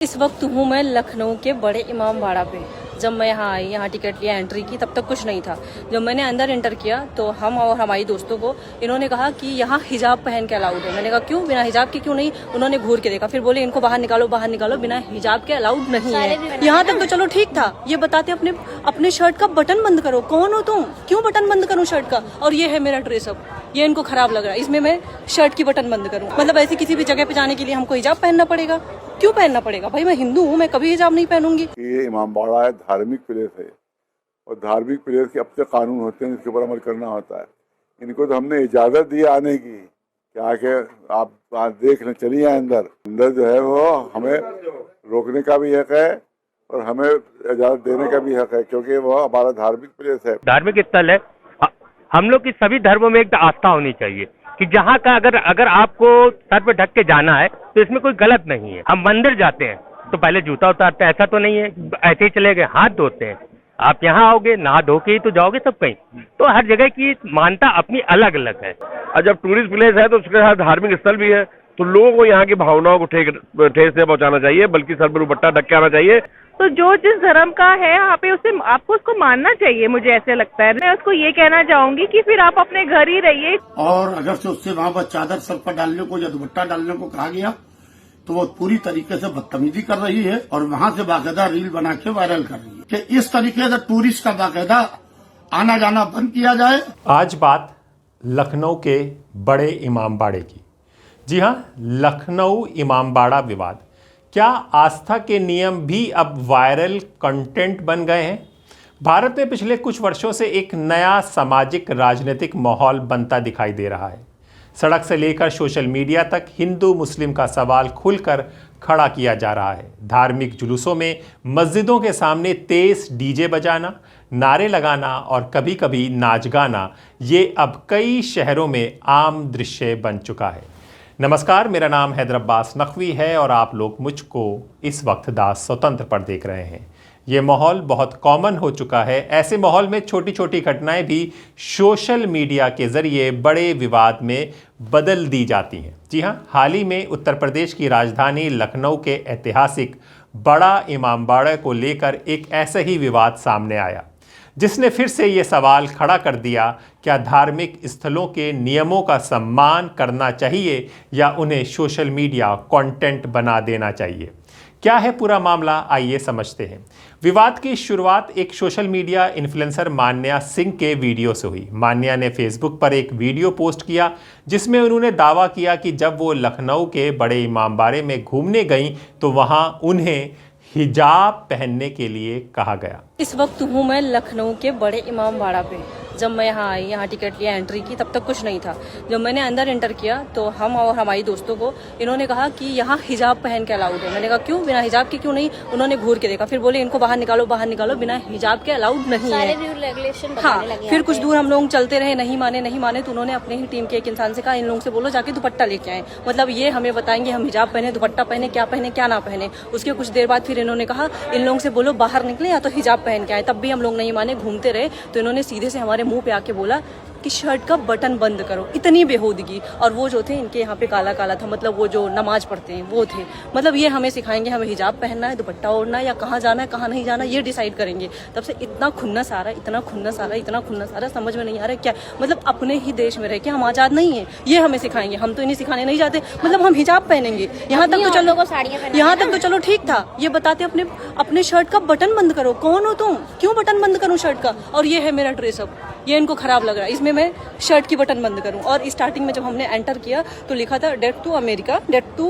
इस वक्त हूँ मैं लखनऊ के बड़े इमाम बाड़ा पे। जब मैं यहाँ आई, यहाँ टिकट लिया, एंट्री की, तब तक कुछ नहीं था। जब मैंने अंदर एंटर किया तो हम और हमारी दोस्तों को इन्होंने कहा कि यहाँ हिजाब पहन के अलाउड है। मैंने कहा क्यों, बिना हिजाब के क्यों नहीं? उन्होंने घूर के देखा, फिर बोले इनको बाहर निकालो, बाहर निकालो, बिना हिजाब के अलाउड नहीं है। यहाँ तक तो चलो ठीक था, ये बताते अपने शर्ट का बटन बंद करो। कौन हो तुम? क्यों बटन बंद करूँ शर्ट का? और ये है मेरा ड्रेसअप, ये इनको खराब लग रहा है, इसमें मैं शर्ट की बटन बंद करूँ? मतलब ऐसी किसी भी जगह पे जाने के लिए हमको हिजाब पहनना पड़ेगा? क्यों पहनना पड़ेगा भाई? मैं हिंदू हूँ, मैं कभी हिजाब नहीं पहनूंगी। ये इमामबाड़ा है, धार्मिक प्लेस है और धार्मिक प्लेस के अपने कानून होते हैं, जिसके ऊपर अमल करना होता है। इनको तो हमने इजाजत दी आने की कि आके आप देख लें, चलिए अंदर। अंदर जो है वो हमें रोकने का भी हक है और हमें इजाजत देने का भी हक है, क्योंकि वो हमारा धार्मिक प्लेस है, धार्मिक स्थल है। हम लोग की सभी धर्मों में एक आस्था होनी चाहिए कि जहाँ का अगर आपको सर पे ढक के जाना है तो इसमें कोई गलत नहीं है। हम मंदिर जाते हैं तो पहले जूता उतारते हैं, ऐसा तो नहीं है ऐसे ही चले गए, हाथ धोते हैं। आप यहाँ आओगे नहा धो के ही तो जाओगे सब कहीं। तो हर जगह की मान्यता अपनी अलग अलग है। और जब टूरिस्ट प्लेस है तो उसके साथ धार्मिक स्थल भी है, तो लोगों को यहाँ की भावनाओं को ठेस नहीं पहुँचाना चाहिए, बल्कि सर पर दुपट्टा ढक के आना चाहिए। तो जो जिस धर्म का है यहाँ पे उसे आपको उसको मानना चाहिए, मुझे ऐसे लगता है। मैं उसको ये कहना चाहूंगी कि फिर आप अपने घर ही रहिए। और अगर से उससे वहाँ पर चादर सर पर डालने को या दुपट्टा डालने को कहा गया तो वो पूरी तरीके से बदतमीजी कर रही है और वहाँ से बाकायदा रील बना के वायरल कर रही है कि इस तरीके से टूरिस्ट का बाकायदा आना जाना बंद किया जाए। आज बात लखनऊ के बड़े इमामबाड़े की। जी हाँ, लखनऊ इमामबाड़ा विवाद। क्या आस्था के नियम भी अब वायरल कंटेंट बन गए हैं? भारत में पिछले कुछ वर्षों से एक नया सामाजिक राजनीतिक माहौल बनता दिखाई दे रहा है। सड़क से लेकर सोशल मीडिया तक हिंदू मुस्लिम का सवाल खुलकर खड़ा किया जा रहा है। धार्मिक जुलूसों में मस्जिदों के सामने तेज डीजे बजाना, नारे लगाना और कभी कभी नाच गाना, ये अब कई शहरों में आम दृश्य बन चुका है। नमस्कार, मेरा नाम हैदर अब्बास नकवी है और आप लोग मुझको इस वक्त दास स्वतंत्र पर देख रहे हैं। ये माहौल बहुत कॉमन हो चुका है। ऐसे माहौल में छोटी छोटी घटनाएं भी सोशल मीडिया के ज़रिए बड़े विवाद में बदल दी जाती हैं। जी हाँ, हाल ही में उत्तर प्रदेश की राजधानी लखनऊ के ऐतिहासिक बड़ा इमामबाड़ा को लेकर एक ऐसा ही विवाद सामने आया, जिसने फिर से ये सवाल खड़ा कर दिया, क्या धार्मिक स्थलों के नियमों का सम्मान करना चाहिए या उन्हें सोशल मीडिया कंटेंट बना देना चाहिए? क्या है पूरा मामला, आइए समझते हैं। विवाद की शुरुआत एक सोशल मीडिया इन्फ्लुएंसर मान्या सिंह के वीडियो से हुई। मान्या ने फेसबुक पर एक वीडियो पोस्ट किया जिसमें उन्होंने दावा किया कि जब वो लखनऊ के बड़े इमामबाड़े में घूमने गईं तो वहां उन्हें हिजाब पहनने के लिए कहा गया। इस वक्त हूँ मैं लखनऊ के बड़े इमाम बाड़ा पे। जब मैं यहाँ आई, यहाँ टिकट लिया, एंट्री की, तब तक कुछ नहीं था। जब मैंने अंदर एंटर किया तो हम और हमारी दोस्तों को इन्होंने कहा कि यहाँ हिजाब पहन के अलाउड है। मैंने कहा क्यों, बिना हिजाब के क्यों नहीं? उन्होंने घूर के देखा, फिर बोले इनको बाहर निकालो, बाहर निकालो, बिना हिजाब के अलाउड नहीं है। हाँ, फिर कुछ दूर हम लोग चलते रहे, नहीं माने तो उन्होंने अपने ही टीम के एक इंसान से कहा इन लोगों से बोलो जाके दुपट्टा लेके आए। मतलब ये हमें बताएंगे हम हिजाब पहने, दुपट्टा पहने क्या ना पहने। उसके कुछ देर बाद फिर इन्होंने कहा इन लोगों से बोलो बाहर निकले या तो हिजाब पहन के आए। तब भी हम लोग नहीं माने, घूमते रहे। तो इन्होंने सीधे से हमारे मुंह पे आके बोला कि शर्ट का बटन बंद करो। इतनी बेहूदगी। और वो जो थे इनके यहाँ पे काला काला था, मतलब वो जो नमाज पढ़ते हैं वो थे। मतलब ये हमें सिखाएंगे हमें हिजाब पहनना है, दुपट्टा ओढ़ना है, या कहाँ जाना है कहाँ नहीं जाना, ये डिसाइड करेंगे। तब से इतना खुन्नस आ रहा है, समझ में नहीं आ रहा है क्या। मतलब अपने ही देश में रह के हम आजाद नहीं है, ये हमें सिखाएंगे। हम तो इन्हें सिखाने नहीं जाते, मतलब हम हिजाब पहनेंगे। यहाँ तक तो चलो ठीक था, ये बताते अपने शर्ट का बटन बंद करो। कौन हो तुम? क्यों बटन बंद करूँ शर्ट का? और ये है मेरा ड्रेसअप, ये इनको खराब लग रहा है, इसमें मैं शर्ट की बटन बंद करूं। और स्टार्टिंग में जब हमने एंटर किया तो लिखा था death to America, death to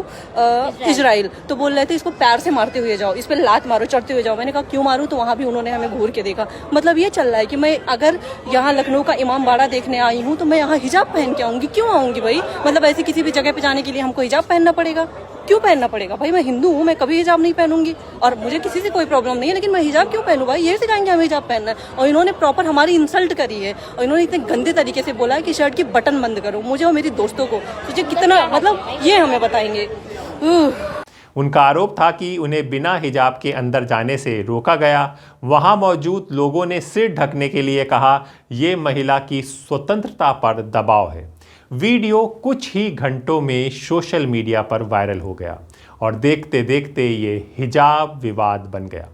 Israel. तो बोल रहे थे इसको पैर से मारते हुए जाओ, इस पे लात मारो, चढ़ते हुए जाओ। मैंने कहा क्यों मारूं? तो वहां भी उन्होंने हमें घूर के देखा। मतलब ये चल रहा है कि मैं अगर यहाँ लखनऊ का इमामबाड़ा देखने आई हूँ तो मैं यहाँ हिजाब पहन के आऊंगी। क्यों आऊंगी भाई? मतलब ऐसी किसी भी जगह पे जाने के लिए हमको हिजाब पहनना पड़ेगा? क्यों पहनना पड़ेगा भाई? मैं हिंदू हूँ, मैं कभी हिजाब नहीं पहनूंगी और मुझे किसी से कोई प्रॉब्लम नहीं है, लेकिन मैं हिजाब क्यों पहनूं भाई? ये सिखाएंगे हमें हिजाब पहनना है। और इन्होंने प्रॉपर हमारी इंसल्ट करी है और इन्होंने इतने गंदे तरीके से बोला है कि शर्ट की बटन बंद करो, मुझे और मेरी दोस्तों को। तुझे कितना, मतलब ये हमें बताएंगे। उनका आरोप था कि उन्हें बिना हिजाब के अंदर जाने से रोका गया। वहां मौजूद लोगों ने सिर ढकने के लिए कहा। ये महिला की स्वतंत्रता पर दबाव है। वीडियो कुछ ही घंटों में सोशल मीडिया पर वायरल हो गया और देखते देखते ये हिजाब विवाद बन गया।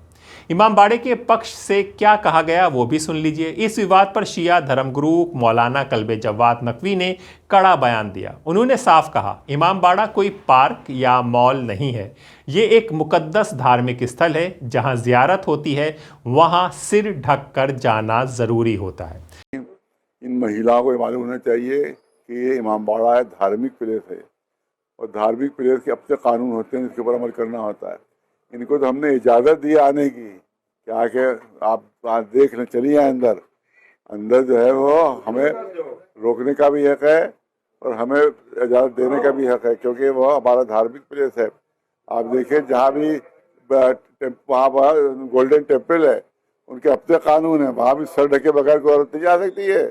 इमामबाड़े के पक्ष से क्या कहा गया वो भी सुन लीजिए। इस विवाद पर शिया धर्मगुरु मौलाना कल्बे जवाद नकवी ने कड़ा बयान दिया। उन्होंने साफ कहा, इमामबाड़ा कोई पार्क या मॉल नहीं है, ये एक मुकद्दस धार्मिक स्थल है। जहां जियारत होती है वहां सिर ढक कर जाना ज़रूरी होता है। इन महिलाओं को मालूम होना चाहिए कि ये इमामबाड़ा एक धार्मिक प्लेस है और धार्मिक प्लेस के अपने कानून होते हैं जिसके ऊपर अमल करना होता है। इनको तो हमने इजाज़त दी आने की कि आके आप देख लें, चलिए अंदर। अंदर जो है वो हमें रोकने का भी हक है और हमें इजाज़त देने का भी हक है, क्योंकि वो हमारा धार्मिक प्लेस है। आप देखिए जहाँ भी वहाँ पर गोल्डन टेम्पल है, उनके अपने कानून है, वहाँ भी सर ढके बगैर कोई औरत नहीं जा सकती है।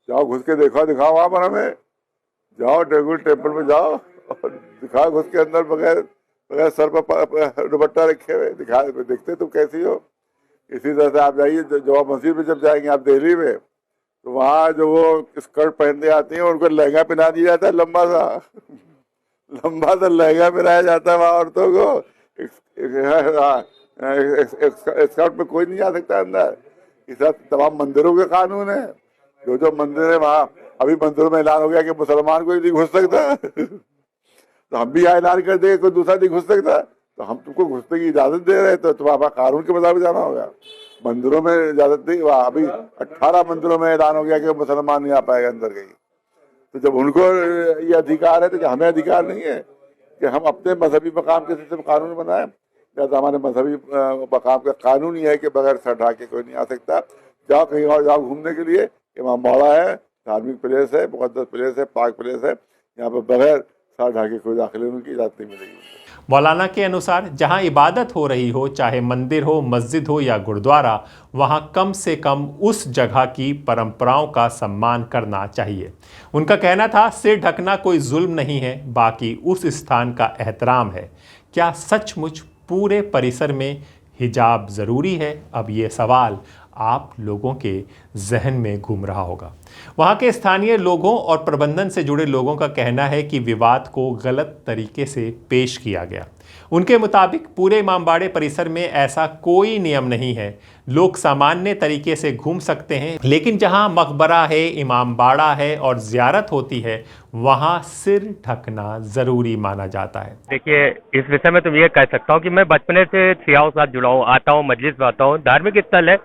जाओ घुस के दिखाओ वहाँ पर, हमें जाओ गोल्डन टेम्पल में जाओ और दिखाओ घुस के अंदर बगैर सर पर दुपट्टा रखे हुए देखते तुम कैसी हो। इसी तरह से आप जाइए जवाब मस्जिद में, जब जाएंगे आप दिल्ली में, तो वहाँ जो वो स्कर्ट पहनते आती हैं उनको लहंगा पहना दिया जाता है, लंबा सा लहंगा पहनाया जाता है वहाँ औरतों को। स्कर्ट में कोई नहीं जा सकता अंदर। इस तरह तमाम मंदिरों के कानून है। जो मंदिर है वहाँ, अभी मंदिरों में ऐलान हो गया कि मुसलमान कोई नहीं घुस सकता तो हम भी ऐलान कर देंगे कोई दूसरा नहीं घुस सकता, तो हम तुमको घुसने की इजाजत दे रहे हैं, तो तुम्हारा कानून के मुताबिक जाना होगा। मंदिरों में इजाजत नहीं, वहाँ अभी 18 मंदिरों में ऐलान हो गया कि मुसलमान नहीं आ पाएगा अंदर कहीं। तो जब उनको ये अधिकार है तो हमें अधिकार नहीं है कि हम अपने मजहबी मकाम के सिस्टम कानून बनाएं? या तो हमारे मजहबी मकाम का कानून ही है कि बगैर सर ढाके कोई नहीं आ सकता। जाओ कहीं और जाओ घूमने के लिए, इमामबाड़ा है, धार्मिक प्लेस है, मुकद्दस प्लेस है, पाक प्लेस है, यहाँ पर बगैर सर ढाके कोई दाखिले उनकी इजाजत नहीं मिलेगी। मौलाना के अनुसार जहां इबादत हो रही हो, चाहे मंदिर हो, मस्जिद हो या गुरुद्वारा, वहां कम से कम उस जगह की परंपराओं का सम्मान करना चाहिए। उनका कहना था, सिर ढकना कोई जुल्म नहीं है, बाकी उस स्थान का एहतराम है। क्या सचमुच पूरे परिसर में हिजाब ज़रूरी है? अब ये सवाल आप लोगों के जहन में घूम रहा होगा। वहाँ के स्थानीय लोगों और प्रबंधन से जुड़े लोगों का कहना है कि विवाद को गलत तरीके से पेश किया गया। उनके मुताबिक पूरे इमामबाड़े परिसर में ऐसा कोई नियम नहीं है। लोग सामान्य तरीके से घूम सकते हैं, लेकिन जहाँ मकबरा है, इमामबाड़ा है और ज़ियारत होती है, वहाँ सिर ढकना ज़रूरी माना जाता है। देखिए, इस विषय में तो ये कह सकता हूँ कि मैं बचपने से सियाओं के साथ जुड़ा हूँ, आता हूँ, मजलिस में आता हूँ। धार्मिक स्थल है,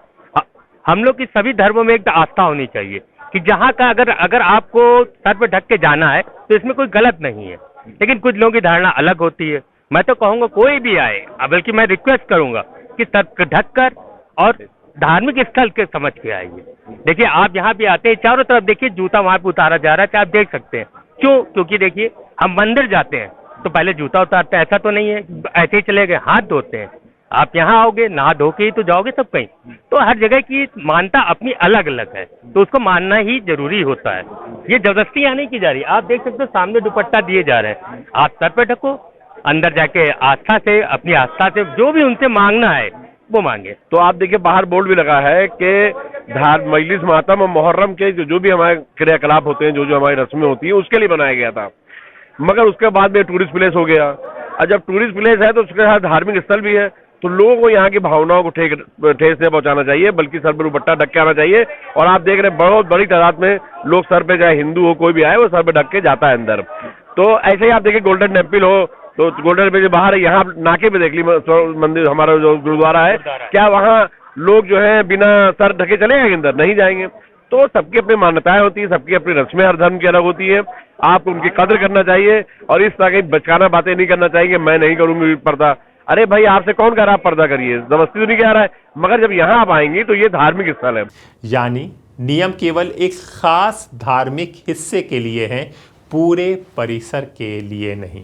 हम लोग की सभी धर्मों में एक आस्था होनी चाहिए कि जहाँ का अगर आपको सर पे ढक के जाना है तो इसमें कोई गलत नहीं है। लेकिन कुछ लोगों की धारणा अलग होती है। मैं तो कहूँगा कोई भी आए, बल्कि मैं रिक्वेस्ट करूँगा कि सर पे ढक कर और धार्मिक स्थल के समझ के आइए। देखिए, आप यहाँ पे आते हैं, चारों तरफ देखिए जूता वहाँ पे उतारा जा रहा है, आप देख सकते हैं। क्यों? क्योंकि देखिए, हम मंदिर जाते हैं तो पहले जूता उतारते हैं, ऐसा तो नहीं है ऐसे ही चले गए, हाथ धोते हैं। आप यहाँ आओगे, नहा धो के ही तो जाओगे सब कहीं। तो हर जगह की मान्यता अपनी अलग अलग है, तो उसको मानना ही जरूरी होता है। ये जबरदस्ती यहाँ नहीं की जा रही। आप देख सकते हो सामने दुपट्टा दिए जा रहे हैं, आप सर पे ढको, अंदर जाके आस्था से, अपनी आस्था से जो भी उनसे मांगना है वो मांगे। तो आप देखिए बाहर बोर्ड भी लगा है कि मजलिस मातम और मुहर्रम के जो भी हमारे क्रियाकलाप होते हैं, जो हमारी रस्में होती हैं, उसके लिए बनाया गया था। मगर उसके बाद में टूरिस्ट प्लेस हो गया। और जब टूरिस्ट प्लेस है तो उसके साथ धार्मिक स्थल भी है, तो लोगों को यहाँ की भावनाओं को ठेस नहीं पहुंचाना चाहिए, बल्कि सर पर दुपट्टा ढक के आना चाहिए। और आप देख रहे हैं बहुत बड़ी तादाद में लोग सर पे, चाहे हिंदू हो कोई भी आए, वो सर पे ढक के जाता है अंदर। तो ऐसे ही आप देखिए गोल्डन टेम्पल हो, तो गोल्डन टेम्पल के बाहर यहाँ नाके पे देख ली मंदिर, हमारा जो गुरुद्वारा है, क्या वहाँ लोग जो है बिना सर ढके चले जाएंगे अंदर? नहीं जाएंगे। तो सबकी अपनी मान्यताएं होती है, सबकी अपनी रस्में हर धर्म की अलग होती है। आपको उनकी कदर करना चाहिए और इस तरह की बचकाना बातें नहीं करना चाहिए। मैं नहीं करूंगी पर्दा। अरे भाई, आपसे कौन कह रहा आप पर्दा करिए? जबरदस्ती तो नहीं कह रहा है, मगर जब यहाँ आप आएंगी तो ये धार्मिक स्थल है। यानी नियम केवल एक खास धार्मिक हिस्से के लिए हैं, पूरे परिसर के लिए नहीं।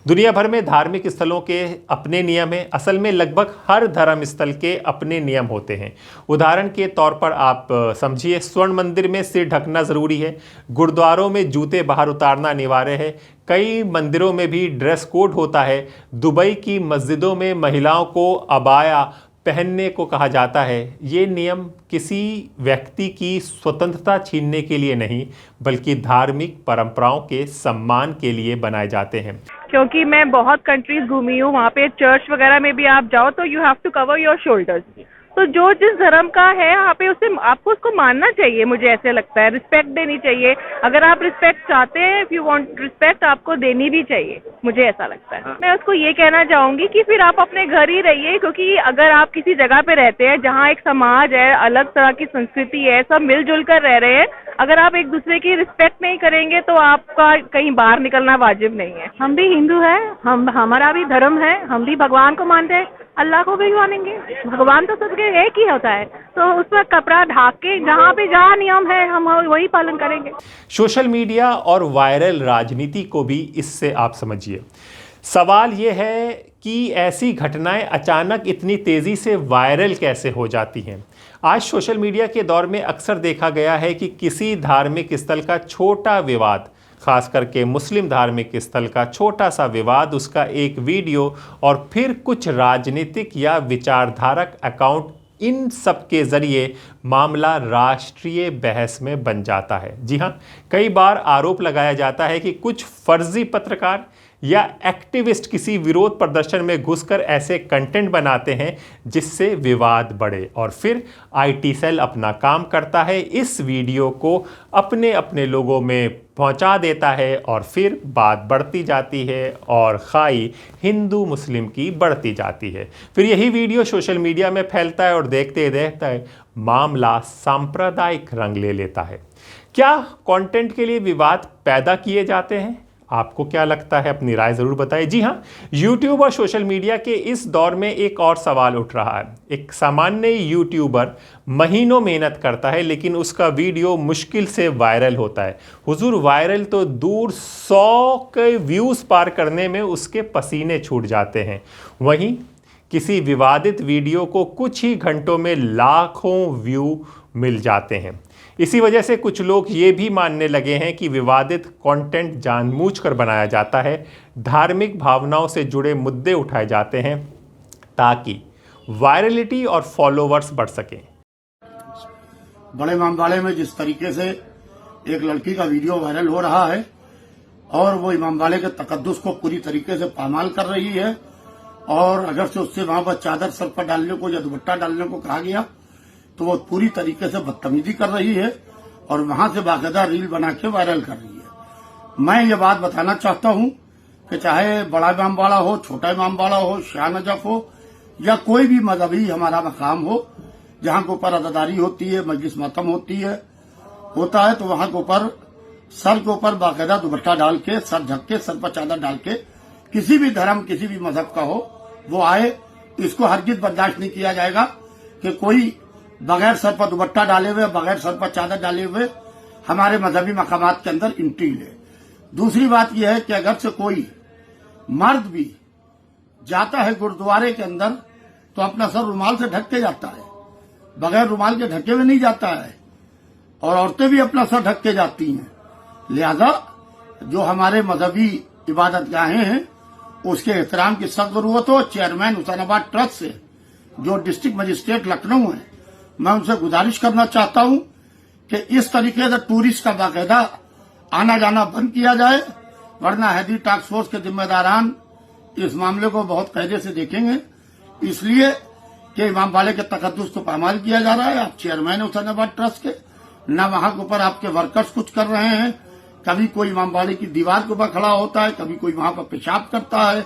दुनिया भर में धार्मिक स्थलों के अपने नियम हैं। असल में लगभग हर धर्म स्थल के अपने नियम होते हैं। उदाहरण के तौर पर आप समझिए, स्वर्ण मंदिर में सिर ढकना ज़रूरी है, गुरुद्वारों में जूते बाहर उतारना अनिवार्य है, कई मंदिरों में भी ड्रेस कोड होता है, दुबई की मस्जिदों में महिलाओं को अबाया पहनने को कहा जाता है, ये नियम किसी व्यक्ति की स्वतंत्रता छीनने के लिए नहीं बल्कि धार्मिक परंपराओं के सम्मान के लिए बनाए जाते हैं। क्योंकि मैं बहुत कंट्रीज घूमी हूँ, वहाँ पे चर्च वगैरह में भी आप जाओ तो you have to cover your shoulders. तो जो जिस धर्म का है यहाँ पे उसे आपको उसको मानना चाहिए, मुझे ऐसे लगता है। रिस्पेक्ट देनी चाहिए। अगर आप रिस्पेक्ट चाहते हैं, इफ यू वांट रिस्पेक्ट, आपको देनी भी चाहिए, मुझे ऐसा लगता है। मैं उसको ये कहना चाहूंगी कि फिर आप अपने घर ही रहिए, क्योंकि अगर आप किसी जगह पे रहते हैं जहाँ एक समाज है, अलग तरह की संस्कृति है, सब मिलजुल कर रह रहे हैं, अगर आप एक दूसरे की रिस्पेक्ट नहीं करेंगे तो आपका कहीं बाहर निकलना वाजिब नहीं है। हम भी हिंदू है, हमारा भी धर्म है, हम भी भगवान को मानते हैं, अल्लाह को भी मानेंगे। भगवान तो सबके एक ही होता है, तो उसमें कपड़ा ढाक के जहाँ पे जहाँ नियम है हम वही पालन करेंगे। सोशल मीडिया और वायरल राजनीति को भी इससे आप समझिए। सवाल ये है कि ऐसी घटनाएं अचानक इतनी तेज़ी से वायरल कैसे हो जाती हैं। आज सोशल मीडिया के दौर में अक्सर देखा गया है कि किसी धार्मिक स्थल का छोटा विवाद, खास करके मुस्लिम धार्मिक स्थल का छोटा सा विवाद, उसका एक वीडियो और फिर कुछ राजनीतिक या विचारधारक अकाउंट, इन सब के ज़रिए मामला राष्ट्रीय बहस में बन जाता है। जी हाँ, कई बार आरोप लगाया जाता है कि कुछ फर्जी पत्रकार या एक्टिविस्ट किसी विरोध प्रदर्शन में घुसकर ऐसे कंटेंट बनाते हैं जिससे विवाद बढ़े और फिर आईटी सेल अपना काम करता है, इस वीडियो को अपने अपने लोगों में पहुंचा देता है और फिर बात बढ़ती जाती है और खाई हिंदू मुस्लिम की बढ़ती जाती है। फिर यही वीडियो सोशल मीडिया में फैलता है और देखते देखते मामला सांप्रदायिक रंग ले लेता है। क्या कंटेंट के लिए विवाद पैदा किए जाते हैं? आपको क्या लगता है? अपनी राय ज़रूर बताइए। जी हाँ, यूट्यूब और सोशल मीडिया के इस दौर में एक और सवाल उठ रहा है। एक सामान्य यूट्यूबर महीनों मेहनत करता है लेकिन उसका वीडियो मुश्किल से वायरल होता है। हुजूर, वायरल तो दूर 100 के व्यूज़ पार करने में उसके पसीने छूट जाते हैं। वहीं किसी विवादित वीडियो को कुछ ही घंटों में लाखों व्यू मिल जाते हैं। इसी वजह से कुछ लोग ये भी मानने लगे हैं कि विवादित कंटेंट जानबूझकर बनाया जाता है, धार्मिक भावनाओं से जुड़े मुद्दे उठाए जाते हैं ताकि वायरलिटी और फॉलोवर्स बढ़ सकें। बड़े इमामबाड़े में जिस तरीके से एक लड़की का वीडियो वायरल हो रहा है और वो इमामबाड़े के तकद्दुस को पूरी तरीके से पामाल कर रही है, और अगर से उससे वहां पर चादर सर पर डालने को या दुपट्टा डालने को कहा गया तो वो पूरी तरीके से बदतमीजी कर रही है और वहां से बाकायदा रील बना के वायरल कर रही है। मैं ये बात बताना चाहता हूं कि चाहे बड़ा इमामबाड़ा हो, छोटा इमामबाड़ा हो, शाह नजफ हो या कोई भी मजहबी हमारा मकाम हो, जहां के ऊपर अज़ादारी होती है, मजलिस मातम होता है, तो वहां के ऊपर सर के ऊपर बाकायदा दुपट्टा डाल के, सर ढक के, सर पर चादर डाल के, किसी भी धर्म किसी भी मजहब का हो वो आए, इसको हरगिज बर्दाश्त नहीं किया जाएगा कि कोई बगैर सर पर दुपट्टा डाले हुए, बगैर सर पर चादर डाले हुए हमारे मजहबी मकामात के अंदर एंट्री ले। दूसरी बात यह है कि अगर से कोई मर्द भी जाता है गुरुद्वारे के अंदर तो अपना सर रुमाल से ढक के जाता है, बगैर रुमाल के ढके हुए नहीं जाता है, और औरतें भी अपना सर ढक के जाती हैं। लिहाजा जो हमारे मजहबी इबादतगाहें हैं उसके एहतराम की सख्त जरूरत हो। चेयरमैन हुसैनाबाद ट्रस्ट से जो डिस्ट्रिक्ट मजिस्ट्रेट लखनऊ है, मैं उनसे गुजारिश करना चाहता हूं कि इस तरीके से टूरिस्ट का बाकायदा आना जाना बंद किया जाए, वरना हैदी टास्क फोर्स के जिम्मेदारान इस मामले को बहुत कायदे से देखेंगे। इसलिए कि इमामबाड़े के तकद्दुस को पामाल किया जा रहा है। आप चेयरमैन हुसैनाबाद ट्रस्ट के, न वहां के ऊपर आपके वर्कर्स कुछ कर रहे हैं। कभी कोई इमामबाड़े की दीवार के ऊपर खड़ा होता है, कभी कोई वहां पर पेशाब करता है,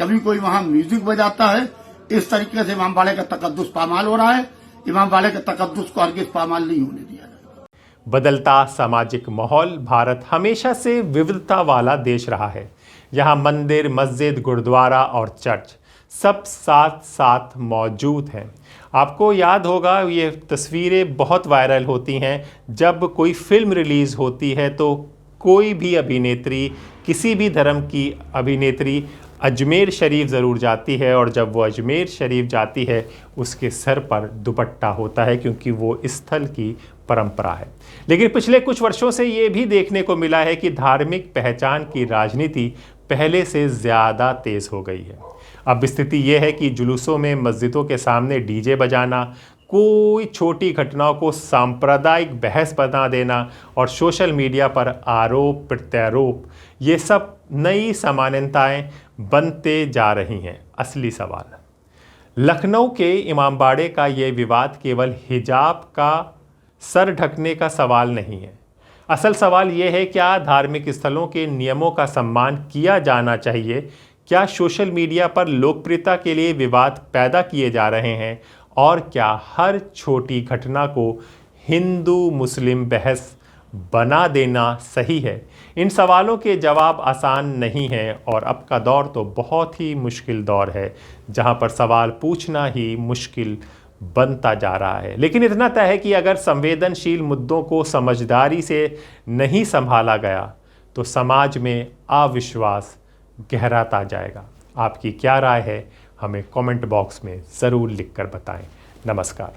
कभी कोई वहां म्यूजिक बजाता है। इस तरीके से इमामबाड़े का तकद्दुस पामाल हो रहा है। इमामबाड़े के तकद्दुस को हरगिज पामाल नहीं होने दिया जाएगा। बदलता सामाजिक माहौल। भारत हमेशा से विविधता वाला देश रहा है। यहाँ मंदिर, मस्जिद, गुरुद्वारा और चर्च सब साथ साथ मौजूद हैं। आपको याद होगा ये तस्वीरें बहुत वायरल होती हैं जब कोई फिल्म रिलीज़ होती है तो कोई भी अभिनेत्री, किसी भी धर्म की अभिनेत्री अजमेर शरीफ ज़रूर जाती है, और जब वो अजमेर शरीफ जाती है उसके सर पर दुपट्टा होता है क्योंकि वो स्थल की परंपरा है। लेकिन पिछले कुछ वर्षों से ये भी देखने को मिला है कि धार्मिक पहचान की राजनीति पहले से ज़्यादा तेज़ हो गई है। अब स्थिति यह है कि जुलूसों में मस्जिदों के सामने डीजे बजाना, कोई छोटी घटनाओं को सांप्रदायिक बहस बना देना और सोशल मीडिया पर आरोप प्रत्यारोप, ये सब नई सामान्यताएं बनते जा रही हैं। असली सवाल, लखनऊ के इमामबाड़े का ये विवाद केवल हिजाब का सर ढकने का सवाल नहीं है। असल सवाल ये है, क्या धार्मिक स्थलों के नियमों का सम्मान किया जाना चाहिए? क्या सोशल मीडिया पर लोकप्रियता के लिए विवाद पैदा किए जा रहे हैं? और क्या हर छोटी घटना को हिंदू मुस्लिम बहस बना देना सही है? इन सवालों के जवाब आसान नहीं है और अब का दौर तो बहुत ही मुश्किल दौर है, जहां पर सवाल पूछना ही मुश्किल बनता जा रहा है। लेकिन इतना तय है कि अगर संवेदनशील मुद्दों को समझदारी से नहीं संभाला गया तो समाज में अविश्वास गहराता जाएगा। आपकी क्या राय है, हमें कमेंट बॉक्स में ज़रूर लिखकर बताएं। नमस्कार।